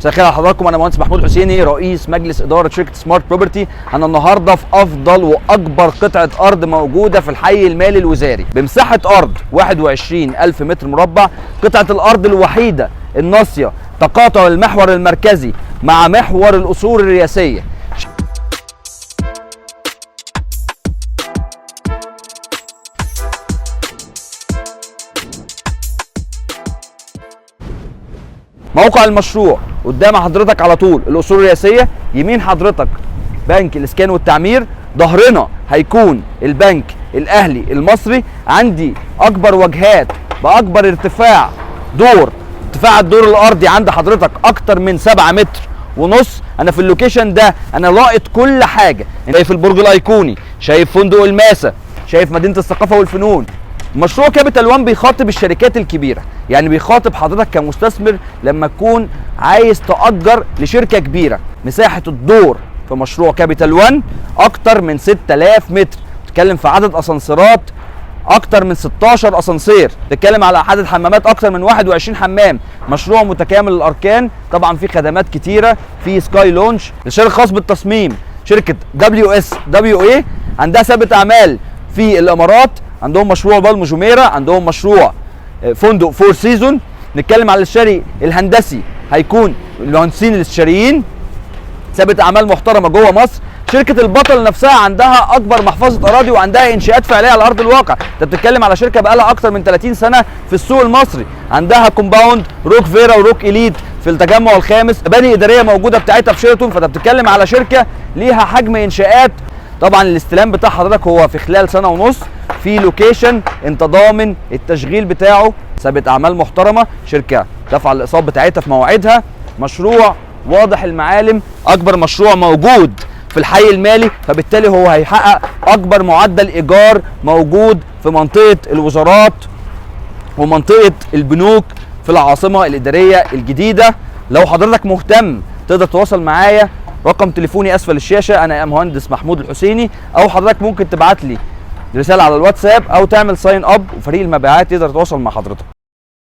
مساء الخير على حضراتكم. انا مهندس محمود حسيني، رئيس مجلس اداره شركه سمارت بروبرتي. انا النهارده في افضل واكبر قطعه ارض موجوده في الحي المالي الوزاري بمساحه ارض 21,000 متر مربع. قطعه الارض الوحيده الناصيه تقاطع المحور المركزي مع محور القصور الرئاسيه. موقع المشروع قدام حضرتك على طول القصور الرئاسيه، يمين حضرتك بنك الاسكان والتعمير، ظهرنا هيكون البنك الاهلي المصري. عندي اكبر واجهات باكبر ارتفاع ارتفاع الدور الارضي عند حضرتك اكتر من 7 متر ونص. انا في اللوكيشن ده انا لاقط كل حاجه، شايف البرج الايقوني، شايف فندق الماسة، شايف مدينه الثقافه والفنون. مشروع كابيتال 1 بيخاطب الشركات الكبيره، يعني بيخاطب حضرتك كمستثمر لما تكون عايز تأجر لشركه كبيره. مساحه الدور في مشروع كابيتال 1 اكتر من 6000 متر، بتتكلم في عدد اسانسيرات اكتر من 16 اسانسير، بتتكلم على عدد حمامات اكتر من 21 حمام. مشروع متكامل الاركان، طبعا في خدمات كتيره، في سكاي لونش. الشركه الخاص بالتصميم شركه WSWA، عندها سابقه اعمال في الامارات، عندهم مشروع بالم جميره، عندهم مشروع فندق فور سيزون. نتكلم على الشري الهندسي، هيكون المهندسين الاستشاريين، سابقه اعمال محترمه جوه مصر. شركه البطل نفسها عندها اكبر محفظه اراضي وعندها انشاءات فعليه على ارض الواقع. انت بتتكلم على شركه بقى لها اكتر من 30 سنه في السوق المصري، عندها كومباوند روك فيرا وروك اليت في التجمع الخامس، مباني اداريه موجوده بتاعتها في شيراتون. فانت بتتكلم على شركه ليها حجم انشاءات. طبعا الاستلام بتاع حضرتك هو في خلال سنه ونص، في لوكيشن انت ضامن التشغيل بتاعه، سابقه اعمال محترمه، شركه دفع الاقساط بتاعتها في مواعيدها. مشروع واضح المعالم، اكبر مشروع موجود في الحي المالي، فبالتالي هو هيحقق اكبر معدل ايجار موجود في منطقه الوزارات ومنطقه البنوك في العاصمه الاداريه الجديده. لو حضرتك مهتم تقدر تتواصل معايا، رقم تليفوني اسفل الشاشه، انا مهندس محمود الحسيني، او حضرتك ممكن تبعت لي رساله على الواتساب او تعمل ساين اب وفريق المبيعات يقدر يتواصل مع حضرتك.